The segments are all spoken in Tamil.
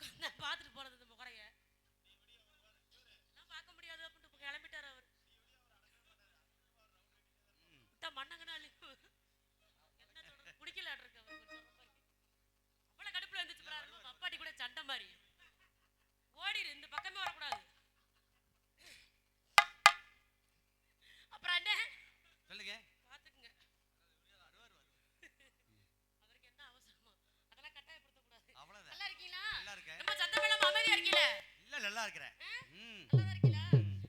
உட்காந்து பார்த்துட்டு போனது இந்த முகரைய எல்லாம் பார்க்க முடியாது அப்படின்ட்டு கிளம்பிட்டார் அவர். மண்ணங்கனா என்ன சொல்றது குடிக்கலாட்டு இருக்கு அவர் சொல்ற மாதிரி. அவ்வளவு கடுப்புல இருந்துச்சு அப்பாட்டி கூட சண்டை மாதிரி ஓடிடு, இந்த பக்கமே வரக்கூடாது. அப்புறம் என்ன சொல்லுங்க பாத்துக்குங்க. அவருக்கு என்ன அவசரமோ அதெல்லாம் கட்டாயப்படுத்த கூடாது. அவ்வளவுதான். நல்லா இருக்கீங்களா? நல்லா இருக்கேன். நம்ம சத்தம் இல்லாம அமைதியா இருக்கீல? இல்ல நல்லா இருக்கறேன். நல்லா இருக்கீங்களா?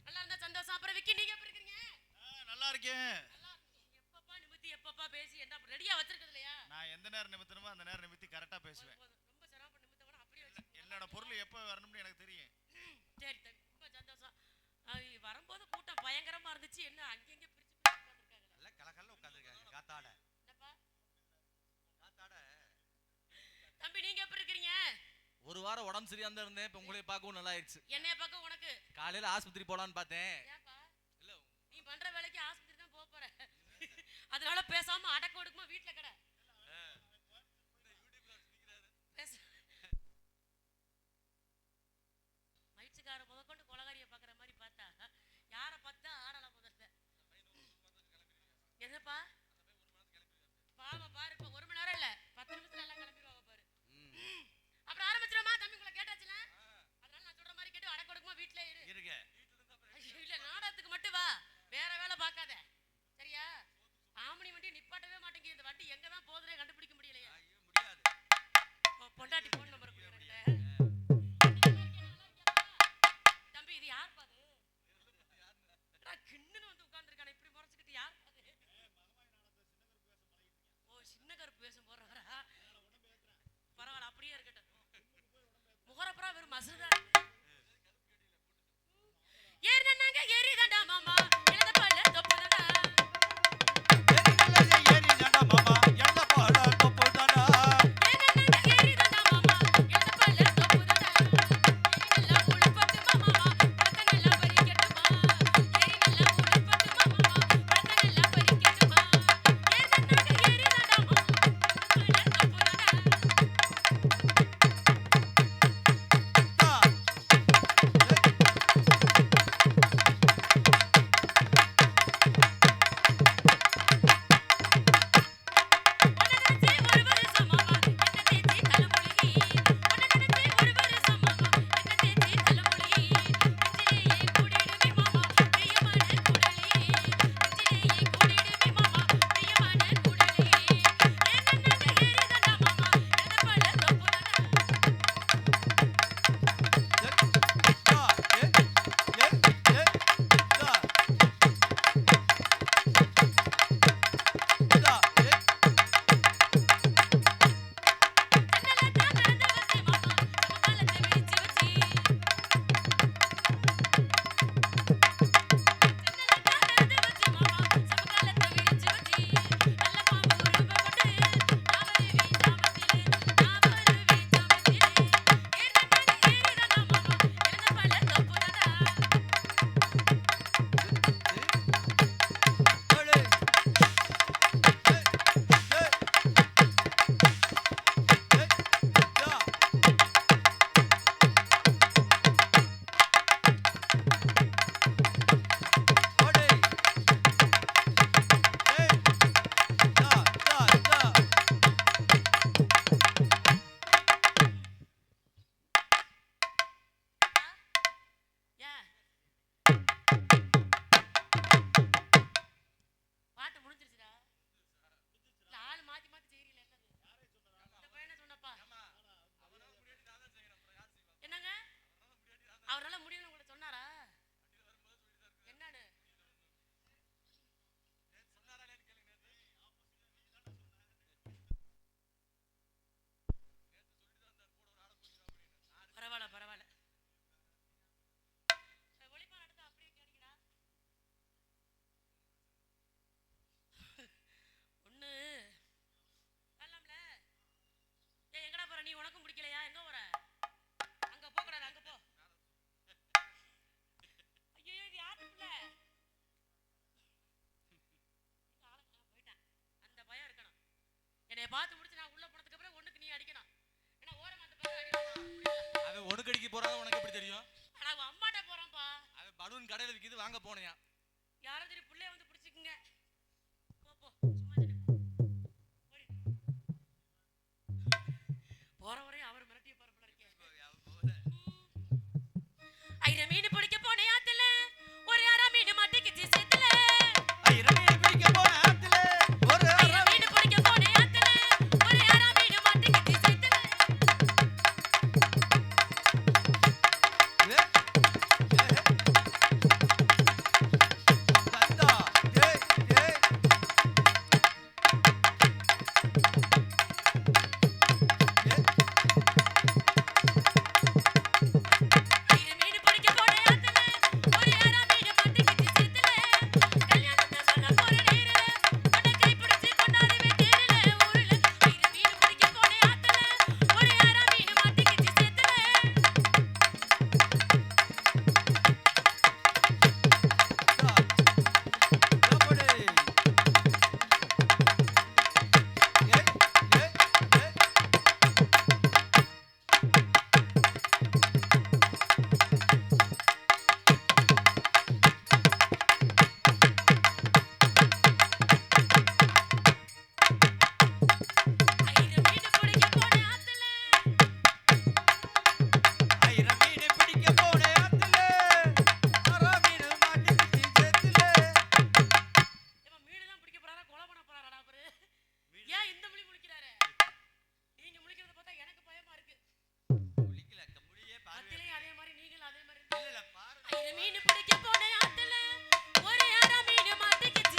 நல்லா இருந்தா சந்தோஷம். அப்புறம் விக்கி நீங்க எப்படி இருக்கீங்க? நல்லா இருக்கேன். நல்லா இருக்கீங்க. எப்பப்பா நிமித்தி எப்பப்பா பேசி என்ன ரெடியா வச்சிருக்கிறது இல்லையா? நான் எந்த நேரம் நிமித்தணுமோ அந்த நேரம் நிமித்தி கரெக்டா பேசுவேன். ரொம்ப சிரமப்பட்டு நிமித்தவன அப்படியே வச்சு என்னோட பொருள் எப்ப வரணும்னு எனக்கு தெரியும். சரி தம்பி ரொம்ப சந்தோஷம். வரும்போது கூட்டம் பயங்கரமா இருந்துச்சு. என்ன அங்கங்க பிரிச்சு உட்கார்ந்திருக்காங்க. நல்ல கலகல்ல உட்கார்ந்திருக்காங்க காத்தாட. என்னப்பா காத்தாட. தம்பி நீங்க எப்படி இருக்கீங்க? ஒரு வாரம் உடம்பு சரியா இருந்தேன். இப்ப உங்களை பார்க்கவும் நல்லா ஆயிடுச்சு. என்னைய பார்க்க உனக்கு காலையில ஆஸ்பத்திரி போலான்னு பார்த்தேன். ஏப்பா இல்ல நீ பண்ற வேலைக்கு ஆஸ்பத்திரி தான் போற. அதனால பேசாம அடக்க ஒடுக்குமா வீட்ல கடை மயிற்சிக்கார முதற்கொண்டு கொலகாரிய பாக்குற மாதிரி பார்த்தா யார பார்த்தா ஆடலாம் முதல்ல. என்னப்பா பாவம் பாரு, இப்ப 1 மணி நேரம் இல்ல 10 நிமிஷத்துல எல்லாம் கிளம்பிடுவாங்க பாரு. அப்புறம் ஆரம்பிச்சிரமா தம்பி உங்களை கேட்டாச்சுல, அதனால நான் சொல்ற மாதிரி கேட்டு அடக்க ஒடுக்குமா வீட்ல இருங்க. இல்ல நாடகத்துக்கு மட்டும் வா, வேற வேலை பார்க்காத சரியா? ஆமணி வண்டி நிப்பாட்டவே மாட்டேங்குது. இந்த வண்டி எங்க தான் போகுதுனே கண்டுபிடிக்க முடியலையே. முடியாது. பொண்டாட்டி போன் நம்பர் கொடுங்க. தம்பி இது யார் பாது? கிண்ணுன்னு வந்து உட்கார்ந்துருக்கானே இப்படி முறைச்சுக்கிட்டு யார் பாது? ஓ சின்ன கருப்பு வேஷம் போடுறவரா? பரவாயில்ல அப்படியே இருக்கட்டும். முகரப்புறா வெறும் மசுதான். ஏறினாங்க ஏறிதாண்டா மாமா எழுத பல்ல தொப்புதாடா. ஏறி தாண்டா மாமா எழுத போடா தொப்புதாடா. ஏறினாங்க ஏறிதாண்டா மாமா எழுத பல்ல தொப்புதாடா. நல்லா உள்பட்டு மாமா பத்த நல்லா பறிக்கட்டுமா. ஏறி நல்லா உள்பட்டு மாமா பத்த நல்லா பறிக்கட்டுமா. ஏறினாங்க ஏறிதாண்டா மாமா பல்ல என்னைய பார்த்து முடிச்சு நான் உள்ள போனதுக்கு அப்புறம் ஒண்ணுக்கு நீ அடிக்கணும். ஏன்னா ஓரமா அந்த பக்கம் அடி. ஒடுக்கடிக்கு போறாங்க உனக்கு எப்படி தெரியும்? ஆனா அவன் அம்மாட்ட போறான்ப்பா. அவன் பலூன் கடையில விக்குது வாங்க போனையா. யாரோ சரி புள்ளைய வந்து பிடிச்சிக்குங்க. போ போ சும்மா சரி. போற வரையும் அவர் மிரட்டிய பரப்புல இருக்கே. ஐர மீன் பிடிக்க போனே ஆத்துல ஒரு அரை மீன் மாட்டிக்கிச்சு சேத்துல. ஐர மீன் பிடிக்க போன ஆத்துல ஒரு ஐர மீன் பிடிக்க போனே ஆத்துல ஒரு அரை மீன் மாட்டிக்கிச்சு சேத்துல. தந்தா டேய் டேய் ஐர மீன் பிடிக்க போனே ஆத்துல ஒரு அரை மீன் மாட்டிக்கிச்சு சேத்துல. கல்யாணத்தை சொல்ல போற நேரல உன்னை கை பிடிச்சு கொண்டாடுவே தேரல ஊருல. ஐர மீன் பிடிக்க போனே ஆத்துல ஒரு அரை மீன் மாட்டிக்கிச்சு சேத்துல. ஐர மீன் பிடிக்க போனே ஆத்துல. ஐர மீன் பிடிக்க போன ஆத்துல அரை மீன் மாட்டிக்கிச்சு சேத்துல. ஏம்மா மீன் தான் பிடிக்க போறாரா கொலை பண்ண போறாராடா அவரு? ஏன் இந்த முழி முழிக்கிறாரு? நீங்க முழிக்கிறத பார்த்தா எனக்கு பயமா இருக்கு. புலிக்கல கம்புளியே பாரு. அத்திலையும் அதே மாதிரி நீங்களும் அதே மாதிரி. இல்ல இல்ல பாரு. ஐர மீன் பிடிக்க போனே ஆத்துல ஒரு அரை மீன் மாட்டிக்கிச்சு.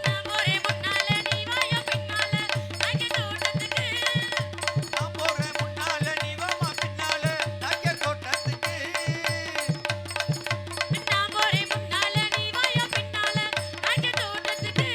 நான் போறேன் முன்னால நீ வாயோ பின்னால அங்க தோட்டத்துக்கு. நான் போறேன் முன்னால நீ வாமா பின்னால நங்க தோட்டத்துக்கு. நான் போறேன் முன்னால நீ வாயோ பின்னால அங்க தோட்டத்துக்கு.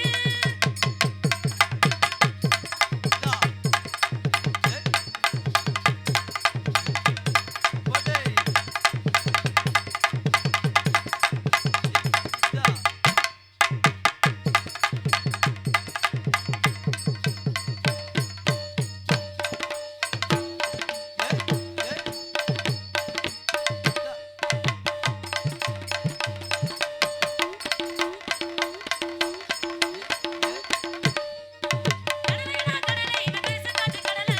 கடலையா கடலை இவன் பேச காட்டு கடலை.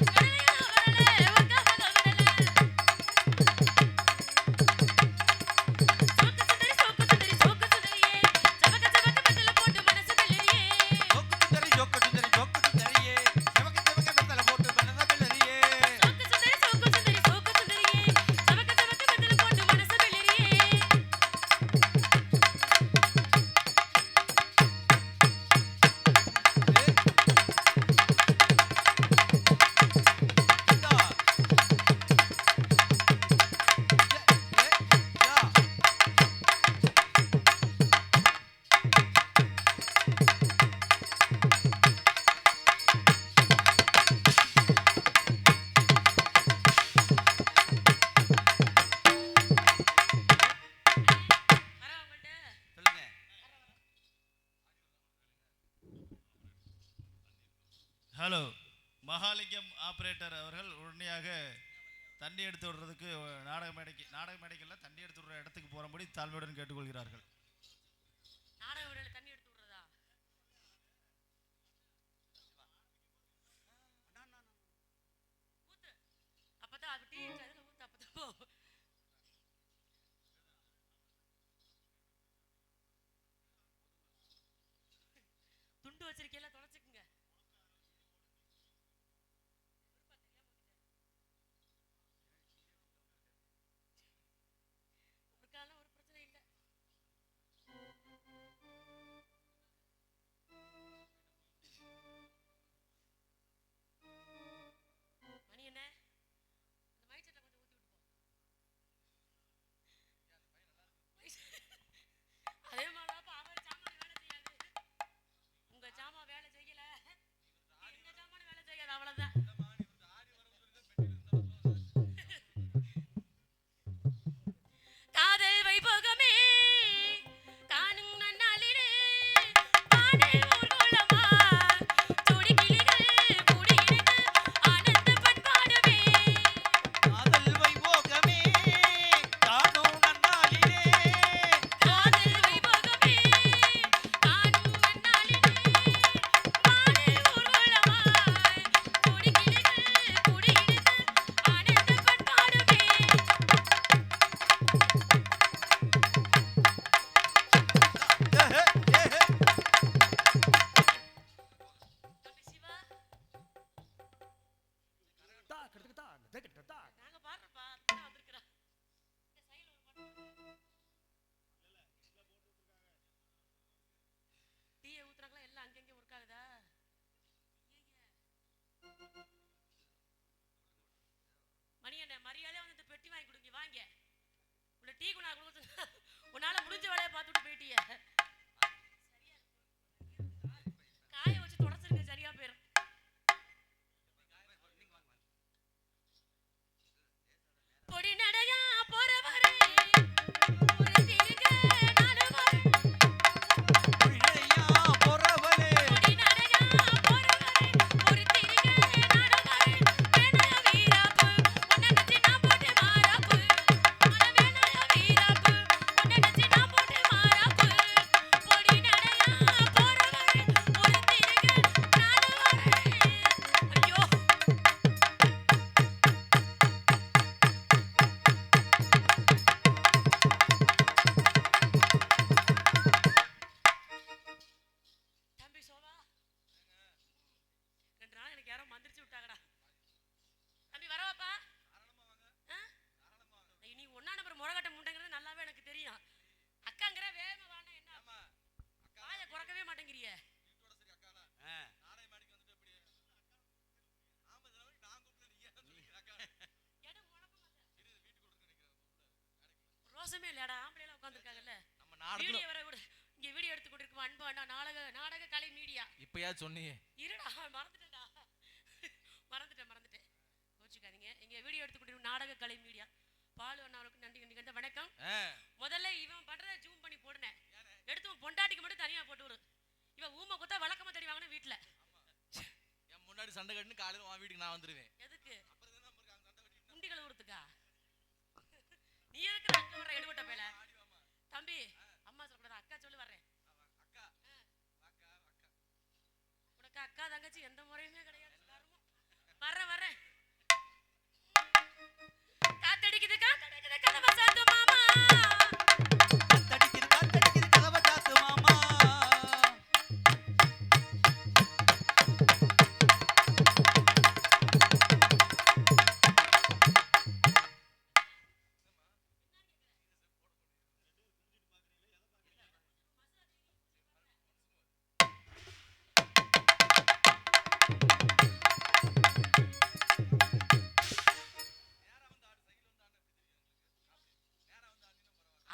கடலையா வரல ஒக்காம கவரல. சோக்கு சுந்தரி சோக்கு சுந்தரியே சபக்க சபக்க மெத்தல போட்டு மனசு வெள்ளரியே. சோக்கு சுந்தரி சோக்கு சுந்தரி சோக்கு சுந்தரியே சபக்க சபக்க மெத்தல போட்டு மனசு வெள்ளரியே. சொல்லுங்க. ஹலோ மகாலிங்கம் ஆபரேட்டர் அவர்கள் உடனடியாக தண்ணி எடுத்து விடுறதுக்கு நாடக மேடைக்கல்ல தண்ணி எடுத்து விடுற இடத்துக்கு போகும்படி தாழ்மையுடன் கேட்டுக்கொள்கிறார்கள். நாடக விடல தண்ணி எடுத்து விடுறதா? ஊத்து. அப்பதான் அது டீ அதுல ஊத்து அப்பதான். துண்டு வச்சிருக்கீல்ல தொலைச்சுக்குங்க. ஒரு காலம் ஒரு பிரச்சனை இல்லை. அங்கங்க ஒர்க் ஆகுதா? மணி என்ன மரியாதையா வந்து இந்த பெட்டி வாங்கி கொடுங்க. வாங்க. உள்ள டீ குணா கொடுத்து உன்னால முடிஞ்ச வேலையை பார்த்துட்டு போயிட்டிய. காய வச்சு தொடச்சிருங்க, சரியா போயிடும். பொடி நடையா போறவரே ஒரு திருங்க நடுவரே. பொடிநடையா போறவளே பொடி நடையா போறவரே ஒரு திருங்க நடுவரே. வேணாய வீராப்பு உன்னை நெச்சி நான் போட்டு மாறாப்பு. அட வேணாய வீராப்பு உன்னை நெச்சி நான் போட்டு மாறாப்பு. பொடி நடையா போறவரே ஒரு திருங்க நடுவரே. ஐயோ தம்பி சோபா 2 நாள் எனக்கு யாரோ மந்திரிச்சு விட்டாங்கடா. தம்பி வரவாப்பா? ஆ? நீ 1ஆம் நம்பர் முறகட்ட முண்டைங்கிறது நல்லாவே எனக்கு தெரியும். அக்காங்கிற வேகமா வானா என்ன? வாயை குறக்கவே மாட்டேங்கிறிய. ரோசமே இல்லையாடா? ஆம்பளைலாம் உட்காந்துருக்காங்கல்ல. நம்ம நாடகத்துல வீடியோ வர விடு. இங்க வீடியோ எடுத்து கொண்டிருக்கும் அன்பு அண்ணா நாடக கலை மீடியா. இப்பயா சொன்னீங்க. இருடா மறந்துட்டேன்டா. மறந்துட்டேன். கோச்சுக்காதீங்க. இங்க வீடியோ எடுத்து கொண்டிருக்கும் நாடக கலை மீடியா. பாலு அண்ணாவுக்கு நன்றி கண்டி வணக்கம். முதல்ல இவன் பண்றத ஜூம் பண்ணி போடுனேன். எடுத்து உன் பொண்டாட்டிக்கு மட்டும் தனியா போட்டு விடு. இவன் ஊமை குத்தா வழக்கமா தேடி வாங்கணும் வீட்டுல. என் முன்னாடி சண்டை கட்டுன்னு காலையில உன் வீட்டுக்கு நான் வந்துருவேன். எதுக்கு? குண்டி கழுவுறதுக்கா? நீ எதுக்கு அங்க வர்ற எடுபட்ட பேல? தம்பி அம்மா சொல்லக்கூடாது, அக்கா சொல்லி வர்றேன். உனக்கு அக்கா தங்கச்சி எந்த முறையுமே கிடையாது. வர்றேன். காத்தடிக்குது கதவை சாத்து மாமா. காத்தடிக்குது கதவை சாத்து மாமா.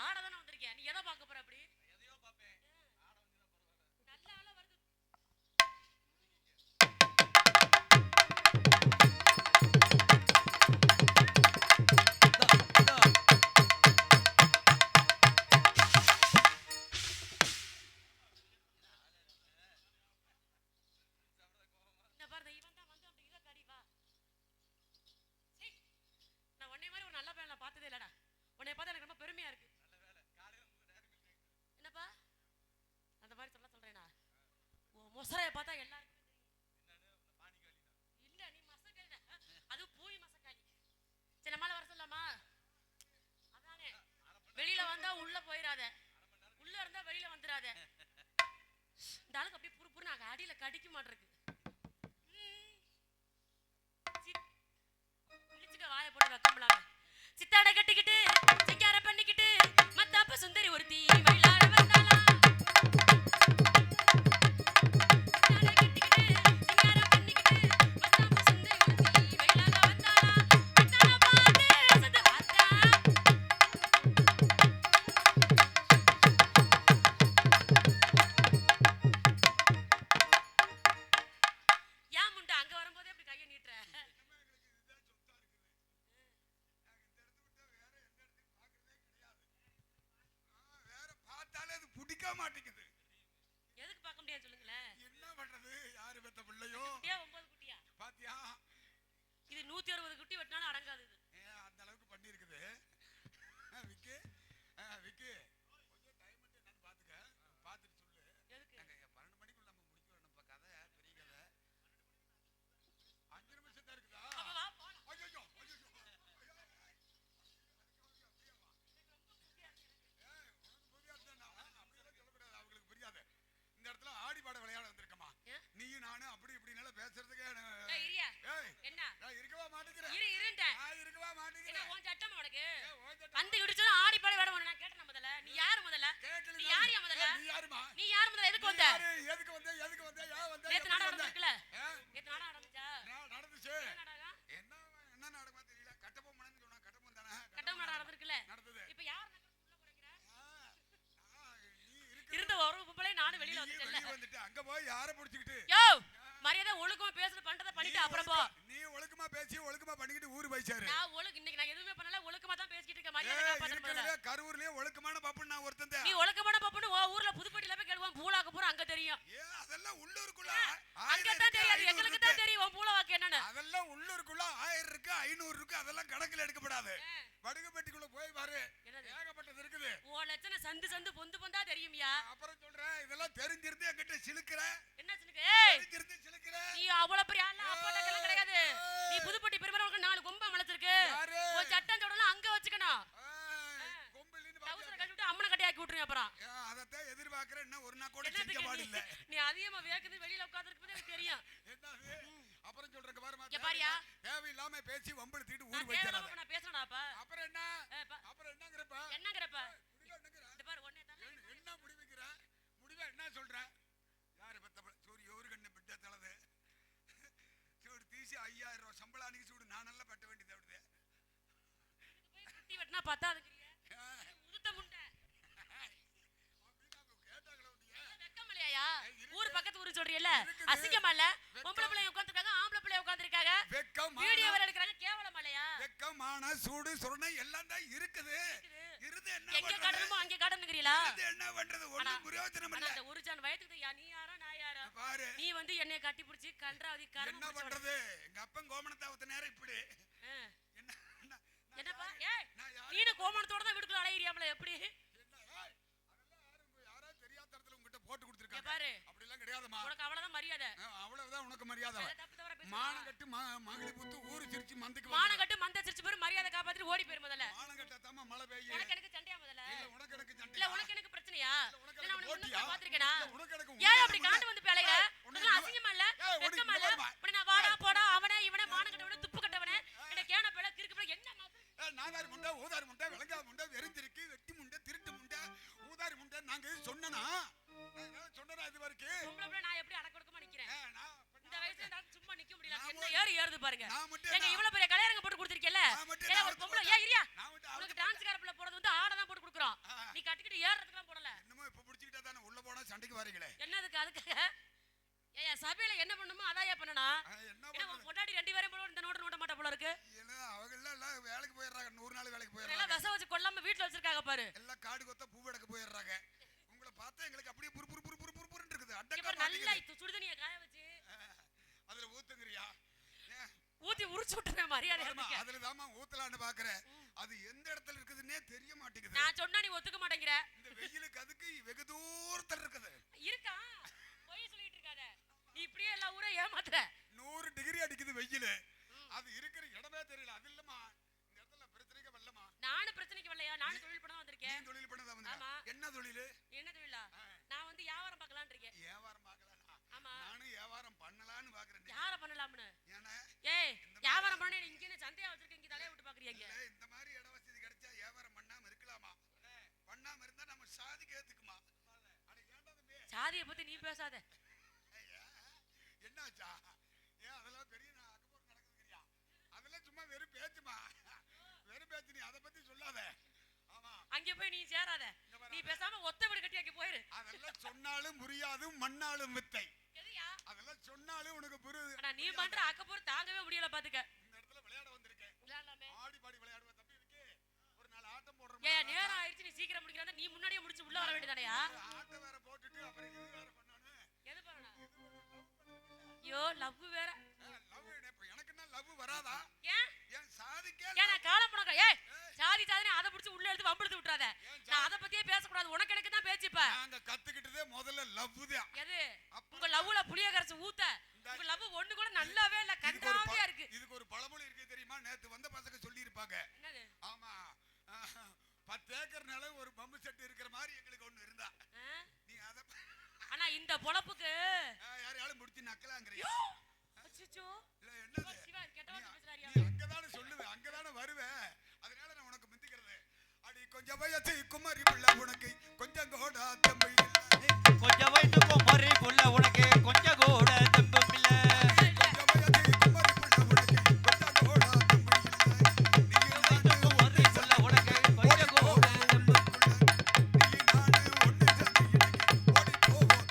ஆடதானே வந்திருக்கேன். நீ எதை பார்க்க போற அப்படி? நல்ல ஆளா வருது. இந்த பாரு இவன் தான் வந்து அப்படி இத கடி வா. சீ. நான் உன்னை மாதிரி ஒரு நல்ல பையனை பார்த்ததே இல்லடா. உன்னை பார்த்தா எனக்கு ரொம்ப பெருமையா இருக்கு. என்னப்பா? அந்த மாதிரி சொல்றேனா? உன் மொசரைய பார்த்தா எல்லாருக்கும் இல்ல நீ மசக்காளி. அது பூய் மசக்காளி. சரி நம்மால வர சொல்லலாமா? அதானே. வெளியில வந்தா உள்ள போயிராத. உள்ள இருந்தா வெளியில வந்துராத. இந்த ஆளுக்கு அப்படியே புறுப்புறு நாங்க அடியில கடிக்க மாட்டிருக்கு. வாயை போட்டு வைக்கலாம சித்தாடை கட்டிக்கிட்டு சிங்கார பண்ணிக்கிட்டு மத்தாப்ப சுந்தரி ஒருத்தி மயிலாட வந்தாளா. சித்தாடை கட்டிக்கிட்டு சிங்கார பண்ணிக்கிட்டு மத்தாப்ப சுந்தரி ஒருத்தி மயிலாட வந்தாளா. மத்தான பாத்து ரசத்தை பார்த்தா ஏன் முண்டை அங்க வரும்போதே அப்படி கையை நீட்டுற? பிடிக்க மாட்டேங்குது. எதுக்கு பார்க்க முடியாது சொல்லுங்களேன். என்ன பண்றது? யாரு பெத்த பிள்ளையோ? குட்டியா 9 குட்டியா? பாத்தியா? இது 160 குட்டி வெட்டினாலும் அடங்காது. இது அந்த அளவுக்கு பண்ணி இருக்குது. விக்கி விக்கி கொஞ்சம் டைம் என்னன்னு பாத்துக்க. பாத்துட்டு சொல்லு. எதுக்கு? 12 மணிக்குள்ள நம்ம முடிக்க வேணும்ப்பா. கதை பெரிய கதை. 5 நிமிஷம் தான் இருக்குதா? அப்ப வா போலாம். ஐயோ அவங்களுக்கு புரியாது. இந்த இடத்துல ஆடி பாட விளையாட வந்திருக்கமா. நீயும் நானும் அப்படி இப்படினால பேசுறதுக்கு இரியா. என்ன? இருக்கவா மாட்டேங்கிறேன். இருண்ட. இருக்கவா மாட்டேங்கிறேன். என்ன உன் சட்டமா உனக்கு? வந்து இடிச்சதும் ஆடி பாட வேட வேணும். நான் கேட்டேன் முதல்ல. நீ யாரு முதல்ல? நீ யாரியா முதல்ல? நீ யாருமா? நீ யாரு முதல்ல? எதுக்கு வந்த? எதுக்கு வந்த? போய் யாரை பிடிச்சிக்கிட்டு யோ மரியாதை ஒழுக்கமா பேசுறது பண்றத பண்ணிட்டு அப்புறம் போ. நீ ஒழுக்கமா பேசி ஒழுக்கமா பண்ணிக்கிட்டு ஊரு போயிச்சாரு. நான் இன்னைக்கு நான் எதுவுமே பண்ணல, ஒழுக்கமா தான் பேசிட்டு இருக்கேன். மரியாதை காப்பாத்துறதுல கரூர்லயே ஒழுக்கமான பாப்புன்னு நான் ஒருத்தன் தான். நீ ஒழுக்கமான பாப்புன்னு ஓ ஊர்ல புதுப்பட்டில போய் கேளுவான், பூலாக்கு பூரா அங்க தெரியும். அதெல்லாம் உள்ளூருக்குள்ள அங்க தான் தெரியாது, எங்களுக்கு தான் தெரியும் உன் பூலாக்கு என்னன்னு. அதெல்லாம் உள்ளூருக்குள்ள 1000 இருக்கு 500 இருக்கு, அதெல்லாம் கணக்குல எடுக்கப்படாது. வடுகுப்பட்டிக்குள்ள போய் பாரு, ஏகப்பட்டது இருக்குது. ஓ லட்சண சந்து சந்து பொந்து பொந்தா தெரியும்யா. அப்புறம் சொல்றேன், இதெல்லாம் தெரிஞ்சிருந்து என்கிட்ட சிலுக்குற. என்ன சிலுக்கு? ஏய் தெரிஞ்சிருந்து சிலுக்குற. நீ அவ்வளவு பெரிய ஆளா அப்பட்டக்கெல்லாம் கிடையாது. நீ புதுப்பட்டி பெருமரவுக்கு 4 கொம்பு மலச்சிருக்கு. உன் சட்டம் தொடலாம் அங்க வச்சுக்கணும். கொம்புலின்னு டவுசரை கட்டிட்டு அம்மனை கட்டியாக்கி விட்டுருங்க அப்புறம். அதத்தான் எதிர்பார்க்கறேன். என்ன ஒரு நாள் கூட செஞ்ச பாடில்ல. நீ அதிகமா வேக்குது வெளியில உட்கார்ந்திருக்கும்போது எனக்கு தெரியும். என்னது? அப்புறம் சொல்றேன் பாருமா. பாரியா தேவையில்லாம பேசி வம்பிழுத்திட்டு ஊர் நான் போயிச்சறாத. தேவையில்லாம நான் பேசறேனாப்பா. அப்புறம் என்ன? அப்புறம் என்னங்கறப்ப? என்னங்கறப்ப? இந்த பாரு ஒண்ணே தான். என்ன முடிவுங்கற? முடிவா என்ன சொல்ற? யாரு பத்த சூரிய ஒரு கண்ணு பிட்ட தலது. சூடு தீசி 5000 ரூபாய் சம்பளம் அன்னைக்கு சூடு நான் நல்லா பட்ட வேண்டியது அப்படியே. போய் குட்டி வெட்டினா பத்தாதுங்கறியே. உதுத்த முண்டை. வெக்கமலையா? ஊர் பக்கத்து ஊரு சொல்றீல்ல? அசிங்கமா இல்ல? பொம்பளை பிள்ளைங்க உட்கார்ந்திருக்காங்க, ஆம்பளை பிள்ளைங்க உட்கார்ந்திருக்காங்க. வீடியோ வேற எடுக்கறாங்க, கேவலமா இல்லையா? வெக்கமான சூடு சொரணை எல்லாம் தான் இருக்குது. இருந்து என்ன எங்க கடனுமோ அங்க கடனுங்கறீங்களா? இது என்ன பண்றது? ஒண்ணும் பிரயோஜனம் இல்ல. அந்த ஒரு ஜான் வயதுக்கு நீ யாரோ நான் யாரோ? பாரு. நீ வந்து என்னைய கட்டி பிடிச்சி கன்றாதி கர்மம் என்ன பண்றது? எங்க அப்பன் கோமணத்தாவத்த நேரம் இப்படி. என்னப்பா? ஏய் நீனு கோமணத்தோட தான் வீட்டுக்குள்ள அலையறியாமல எப்படி? யாரோ தெரியாத இடத்துல உன்கிட்ட போட்டு கொடுத்திருக்காங்க. பாரு. அப்படி எல்லாம் கிடையாதுமா. உனக்கு அவ்வளவுதான் மரியாதை. அவ்வளவுதான் உனக்கு மரியாதை. தப்பு தவறா பேசு. மானம் கட்டு மகளி புத்து ஊரு சிரிச்சு மந்துக்கு மானம் கட்டு மந்த சிரிச்சு பேரு மரியாதை காப்பாத்திட்டு ஓடி போயிரு முதல்ல. மானம் கட்டாம மழை பெய்யும். உனக்கு எனக்கு சண்டையா முதல்ல? இல்ல உனக்கு எனக்கு சண்டை. இல்ல உனக்கு எனக்கு பிரச்சனையா? இல்ல உனக்கு போட்டியா? பாத்துர்க்கேனா? உனக்கு எனக்கு ஏன் அப்படி காண்டு வந்து பேளையற? இதெல்லாம் அசிங்கமா இல்ல? வெக்கமா இல்ல? இப்படி நான் வாடா போடா அவனே இவனே மானம் கட்டவனே துப்பு கட்டவனே என்ன கேன பேள கிறுக்கு பேள என்ன மாதிரி? நாதாரி முண்டை ஊதாரி முண்டை விளங்காத முண்டை வெறிஞ்சிருக்கு வெட்டி முண்டை திருட்டு முண்டை ஊதாரி முண்டை நாங்க சொன்னனா இது வரைக்கும் பொம்பளை நான் எப்படி அடக்க ஒடுக்கமா நிக்கிறேன்? இந்த வயசுல நான் சும்மா நிக்க முடியல. நான் என்ன ஏறுது பாருங்க. நான் மட்டும் எங்க இவ்வளவு பெரிய கல்யாணம் போட்டு கொடுத்திருக்கீல்ல? ஏய் ஒரு பொம்பளை ஏய் இரியா. உனக்கு டான்ஸ் காரப்புல போறது வந்து ஆட தான் போட்டு கொடுக்குறோம். நீ கட்டிக்கிட்டு ஏறறதுக்குலாம் போடல. என்னமோ இப்ப புடிச்சிட்டா தானே உள்ள போனா சண்டைக்கு வரீங்களே. என்னதுக்கு அதுக்காக? ஏய் சபையில என்ன பண்ணுமோ அதாயா பண்ணனா? என்ன பொண்டாட்டி 2 பேரும் போல இந்த நோட்ட மாட்ட போல இருக்கு. இல்ல அவங்க எல்லாம் வேலைக்கு போயிடுறாங்க. 100 நாள் வேலைக்கு போயிடுறாங்க. எல்லாம் விச வச்சு கொல்லாம வீட்ல வச்சிருக்காங்க பாரு. எல்லாம் காடு கொத்த பூ எடுக்க போயிடுறாங்க. உங்களை பார்த்தா எங்களுக்கு அப்படியே புரு புரு புரு புரு புரு புருன்னு இருக்குது. இப்ப அடக்க நல்லா சுடுதண்ணிய காய வச்சு அதுல ஊத்துங்கறியா? ஊத்தி உரிச்சு விட்டுறேன் மரியாதை இருக்கு. அதுல தாமா ஊத்தலான்னு பாக்குறேன். அது எந்த இடத்துல இருக்குதுன்னே தெரிய மாட்டேங்குது. நான் சொன்னா நீ ஒத்துக்க மாட்டேங்கற. இந்த வெயிலுக்கு அதுக்கு வெகு தூரத்துல இருக்குது. இருக்கா? போய் சொல்லிட்டு இருக்காத. நீ இப்படியே எல்லா ஊரை ஏமாத்துற. 100 டிகிரி அடிக்குது வெயிலு. அது இருக்கிற இடமே தெரியல. அது இல்லமா இந்த இடத்துல பிரச்சனைக்கு வரலமா. நானும் பிரச்சனைக்கு வரலையா? நானும் தொழில் பண்ண வந்திருக்கேன். நீ தொழில் பண்ணதா வந்த? ஆமா. என்ன தொழில்? என்ன தொழிலா? நான் வந்து வியாபாரம் பார்க்கலாம்னு இருக்கேன். வியாபாரம் பார்க்கலாம்னா? ஆமா. நானும் வியாபாரம் பண்ணலாம்னு பாக்குறேன். யார பண்ணலாம்னு? ஏனா ஏய் வியாபாரம் பண்ண இங்க என்ன சந்தையா வச்சிருக்கீங்க, இங்க தலைய விட்டு பாக்குறீங்க. இந்த மாதிரி இட வசதி கிடைச்சா வியாபாரம் பண்ணாம இருக்கலாமா? பண்ணாம இருந்தா நம்ம சாதிக்கு ஏத்துக்குமா? அட ஏன்டா தம்பி? சாதியை பத்தி நீ பேசாத. என்னாச்சா? ஏன் அதெல்லாம் பெரிய அக்கபோர் நடக்குதுங்கறியா? அதெல்லாம் சும்மா வெறும் பேச்சுமா. வெறும் பேச்சு. நீ அத பத்தி சொல்லாத. ஆமா. அங்க போய் நீ சேராத. நீ பேசாம ஒத்த வீடு கட்டி அங்க போயிரு. அதெல்லாம் சொன்னாலும் புரியாது மண்ணாலும் வித்தை. எதுயா? அதெல்லாம் சொன்னாலும் உனக்கு புரியுது. அட நீ பண்ற அக்கபோர் தாங்கவே முடியல பாத்துக்க. இந்த இடத்துல விளையாட வந்திருக்கேன். விளையாடலாமே. ஆடி பாடி விளையாடுவ தம்பி இருக்கு. ஒரு நாள் ஆட்டம் போடுறோம். ஏய் நேரம் ஆயிடுச்சு, நீ சீக்கிரம் முடிக்கறத நீ முன்னாடியே முடிச்சு உள்ள வர வேண்டியதானயா? ஆட்டம் வேற போட்டுட்டு அப்புறம் இது வேற பண்ணானே. எது பண்ணனா? ஐயோ லவ் வேற. லவ் இப்ப எனக்கு என்ன லவ் வராதா? ஏன்? ஏன் சாதிக்கே? ஏனா காலம் போனக்க. ஏய் சாதி சாதினே அத புடிச்சு உள்ள எடுத்து வம்பிடுத்து விட்டுறாத. நான் அத பத்தியே பேச கூடாது. உனக்கு எனக்கு தான் பேச்சு இப்ப. நாங்க கத்துக்கிட்டதே முதல்ல லவ் தான். எது? உங்க லவ்ல புளிய கரைச்சு ஊத்த. உங்க லவ் ஒண்ணு கூட நல்லாவே இல்ல, கண்டாவே இருக்கு. இதுக்கு ஒரு பழமொழி இருக்கு தெரியுமா? நேத்து வந்த பசங்க சொல்லி இருப்பாங்க. என்னது? ஆமா 10 ஏக்கர் நிலம் ஒரு பம்பு செட் இருக்கிற மாதிரி எங்களுக்கு ஒண்ணு இருந்தா. நீ அத ஆனா இந்த பொளப்புக்கு யாரையாலும் முடிச்சு நக்கலாங்கறியா? அச்சச்சோ. இல்ல என்னது? சிவா கேட்டவா பேசுறாரியா? நீ அங்கதானே சொல்லுவே, அங்கதானே வருவே. அதனால நான் உனக்கு மிந்திக்கிறது. அடி கொஞ்சம் வயசு குமரி புள்ள உனக்கு கொஞ்சம் கூட தம்பி இல்ல. கொஞ்சம் வயசு குமரி புள்ள உனக்கு கொஞ்சம் கூட தம்பி இல்ல. கொஞ்சம் வயசு குமரி புள்ள உனக்கு கொஞ்சம் கூட தம்பி இல்ல. நீ வயசு குமரி புள்ள உனக்கு கொஞ்சம் கூட தம்பி இல்ல. நீ நானு ஒண்ணு சேர்ந்து இன்னைக்கு ஓடி போவோம்.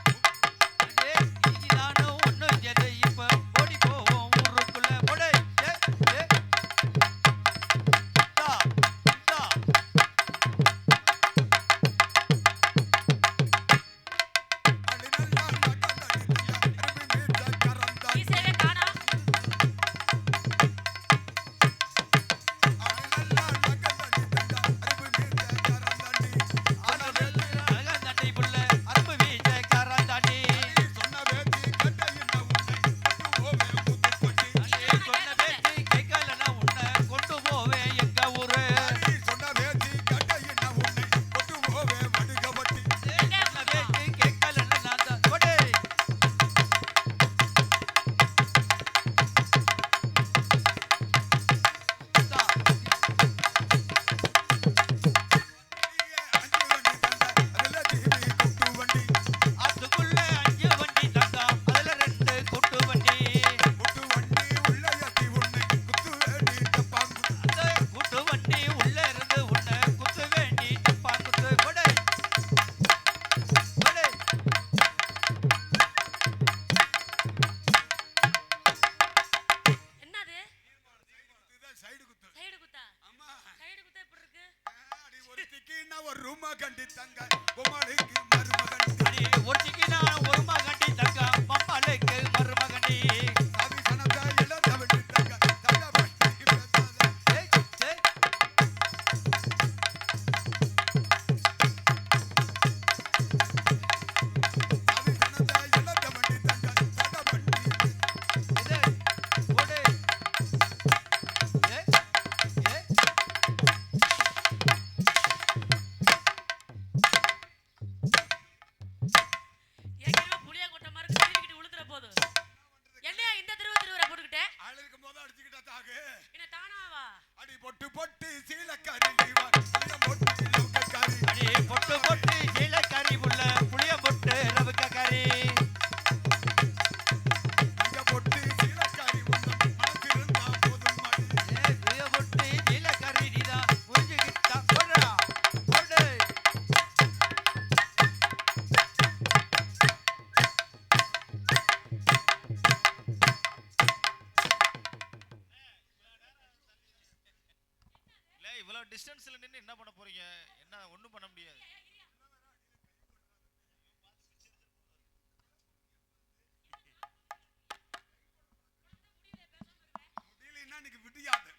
இன்னைக்கு விடியாது.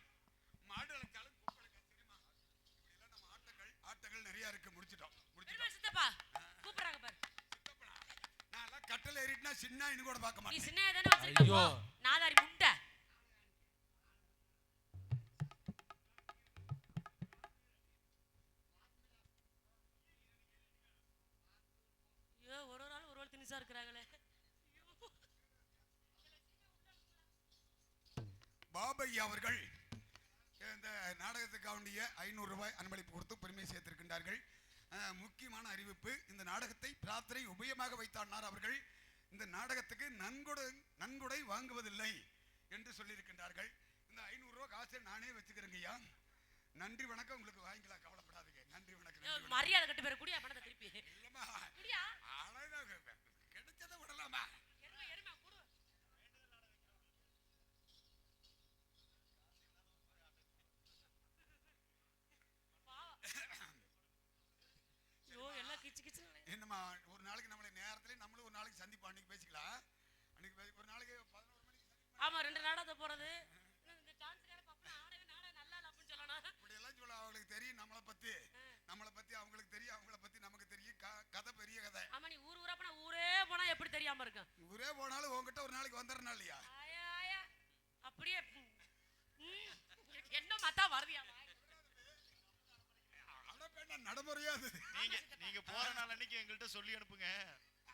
மாடு அழைச்சாலும் கூப்பிடுங்க தெரியுமா? இப்படியெல்லாம் நம்ம ஆட்டங்கள் நிறைய இருக்கு. முடிச்சிட்டோம். சித்தப்பா கூப்பிடுறாங்க பாரு. நான் எல்லாம் கட்டல ஏறிட்டுனா சின்ன இன்னும் கூட பார்க்க நீ மாட்டேன். சின்ன தானே வச்சிருக்க. நாதாரி முண்டை. ஐயோ ஒரு நாள் ஒரு திணிசா இருக்கிறாங்களே. பாபையா அவர்கள் இந்த நாடகத்துக்கு வேண்டிய 500 ரூபாய் அன்பளிப்பு கொடுத்து பெருமை சேர்த்திருக்கின்றார்கள். முக்கியமான அறிவிப்பு, இந்த நாடகத்தை பிரார்த்தனை உபயமாக வைத்தார் அவர்கள். இந்த நாடகத்துக்கு நன்கொடை வாங்குவதில்லை என்று சொல்லியிருக்கின்றார்கள். இந்த 500 ரூபாய் காசை நானே வச்சுக்கிறேங்கய்யா. நன்றி வணக்கம். உங்களுக்கு வாங்கிக்கலாம், கவலைப்படாதீங்க. நன்றி வணக்கம். மரியாதை கட்டு பேர் குடியா பணத்தை திருப்பி இல்லம்மா, குடியா கிடைச்சதை விடலாமா? என்னம்மா, ஒரு நாளைக்கு நம்மளை நேரத்துல நம்மளும் ஒரு நாளைக்கு சந்திப்போம். அன்னைக்கு பேசிக்கலாம். அன்னைக்கு ஒரு நாளைக்கு 11 மணிக்கு. ஆமா, 2 நாடகத்தை போறது. இந்த டான்ஸ்கார பாப்பா ஆடவே நாடகம் நல்லா இல்ல அப்படி சொல்லணும். இப்படி எல்லாம் சொல்ல அவங்களுக்கு தெரியும் நம்மளை பத்தி அவங்களுக்கு தெரியும், அவங்கள பத்தி நமக்கு தெரியும். கதை பெரிய கதை. ஆமா, நீ ஊரா போனா ஊரே போனா எப்படி தெரியாம இருக்கும்? ஊரே போனாலும் உங்ககிட்ட ஒரு நாளைக்கு வந்துறனா இல்லையா? ஆயா அப்படியே என்ன மாத்தா வருதியா? நடைமுறையாது. நீங்க போற நாள் அன்னைக்கு எங்கள்கிட்ட சொல்லி அனுப்புங்க,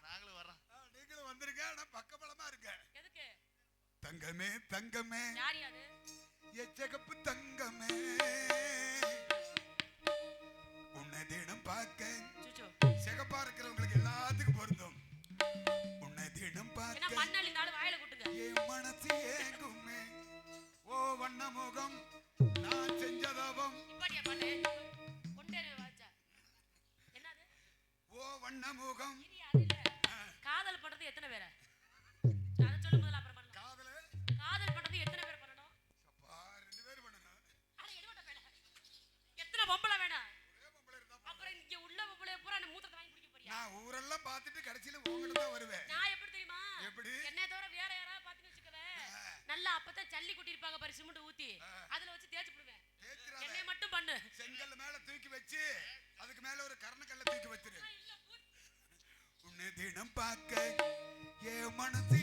நாங்களும் வரோம். நீங்களும் வந்திருக்க. ஆனா பக்கபலமா இருக்க. எதுக்கு? தங்கமே தங்கமே யார் யாரு? எச்சகப்பு தங்கமே, உன்னை தினம் பார்க்க. சிகப்பா இருக்கிறவங்களுக்கு எல்லாத்துக்கும் பொருந்தும். உன்னை தினம் பார்க்க மண்ணள்ளி நாலு வாயில கூட்டுங்க. என் மனசு ஏங்குமே, ஓ வண்ண முகம் நான் செஞ்சதவம். இப்படியா பாட்டு கொண்டே வாச்சா என்னது? ஓ வண்ண முகம். காதல் பண்றது எத்தனை பேரை? அத சொல்லு முதல்ல, அப்புறம் பண்ணலாம். காதல் பண்றது எத்தனை பேர் பண்ணணும்? அப்பா 2 பேர் பண்ணணும். அட எடிவட்ட பேல எத்தனை பொம்பளை வேணும்? அப்புறம் இங்க உள்ள பொம்பளைய பூரா அந்த மூத்திரத்தை வாங்கி குடிக்க போறியா? நான் ஊரெல்லாம் பார்த்துட்டு கடைசில உங்ககிட்ட தான் வருவேன். நான் எப்படி தெரியுமா? எப்படி? என்னைய தவிர வேற யாராவது பாத்தீங்க வச்சுக்கவே, நல்லா அப்பதான் ஜல்லி கொட்டி இருப்பாங்க பாரு, சிமெண்ட் ஊத்தி அதுல வச்சு தேய்ச்சு விடுவேன். என்னைய மட்டும் பண்ணு. செங்கல்ல மேல தூக்கி வச்சு அதுக்கு மேல ஒரு கரணக்கல்ல தூக்கி வச்சிரு. உன்னை தினம் பார்க்க என் மனசு